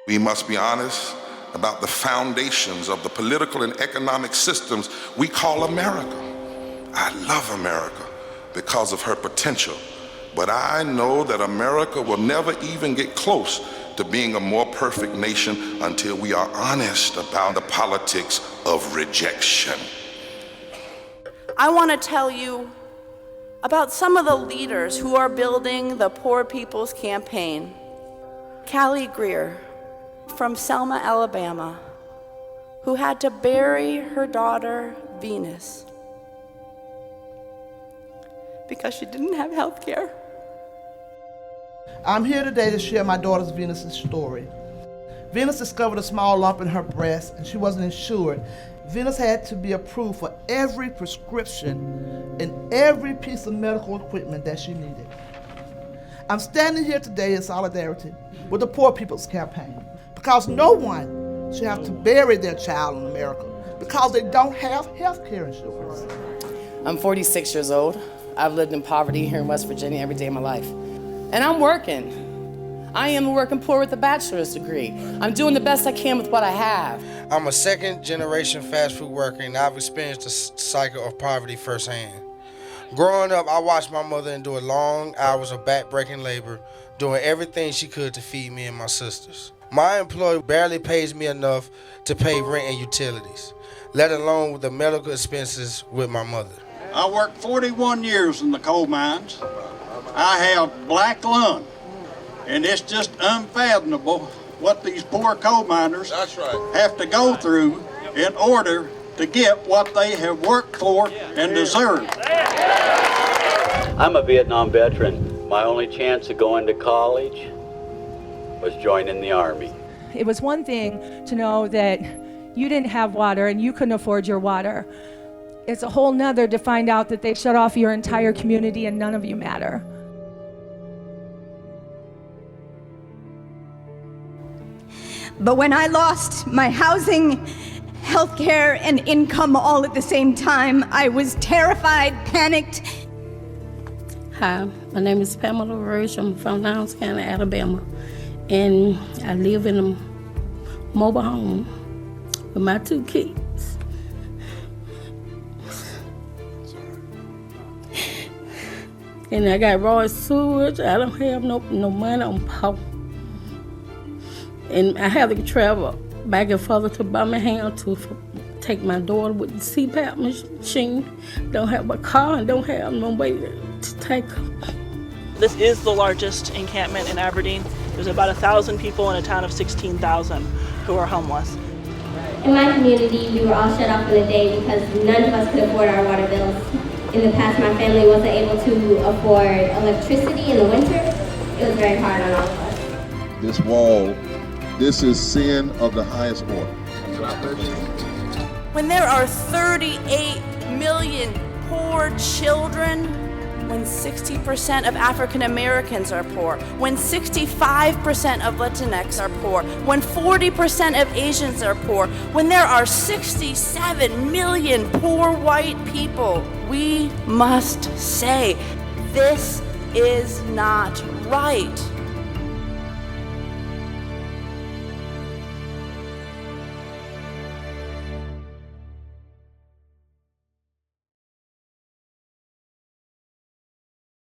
We must be honest about the foundations of the political and economic systems we call America. I love America because of her potential, but I know that America will never even get close to being a more perfect nation until we are honest about the politics of rejection. I want to tell you about some of the leaders who are building the Poor People's Campaign. CALLIE GREER from Selma, Alabama, who had to bury her daughter, Venus, because she didn't have health care. I'm here today to share my daughter's Venus's story. Venus discovered a small lump in her breast and she wasn't insured. Venus had to be approved for every prescription and every piece of medical equipment that she needed. I'm standing here today in solidarity with the Poor People's Campaign because no one should have to bury their child in America because they don't have health care insurance. I'm 46 years old. I've lived in poverty here in West Virginia every day of my life. And I'm working. I am a working poor with a bachelor's degree. I'm doing the best I can with what I have. I'm a second-generation fast food worker, and I've experienced the cycle of poverty firsthand. Growing up, I watched my mother endure long hours of back-breaking labor, doing everything she could to feed me and my sisters. My employer barely pays me enough to pay rent and utilities, let alone with the medical expenses with my mother. I worked 41 years in the coal mines. I have black lung, and it's just unfathomable what these poor coal miners have to go through in order to get what they have worked for and deserve. I'm a Vietnam veteran. My only chance of going to college was joining the Army. It was one thing to know that you didn't have water and you couldn't afford your water. It's a whole nother to find out that they shut off your entire community and none of you matter. But when I lost my housing, health care, and income all at the same time, I was terrified, panicked. Hi, my name is Pamela Roach. I'm from Lowndes County, Alabama, and I live in a mobile home with my 2 kids. And I got raw sewage. I don't have no money on power. And I have to travel back and forth to Birmingham to take my daughter with the CPAP machine. Don't have a car and don't have no way to take her. This is the largest encampment in Aberdeen. There's about 1,000 people in a town of 16,000 who are homeless. In my community, we were all shut off for the day because none of us could afford our water bills. In the past, my family wasn't able to afford electricity in the winter. It was very hard on all of us. This wall, this is sin of the highest order. When there are 38 million poor children, when 60% of African Americans are poor, when 65% of Latinx are poor, when 40% of Asians are poor, when there are 67 million poor white people, we must say, this is not right.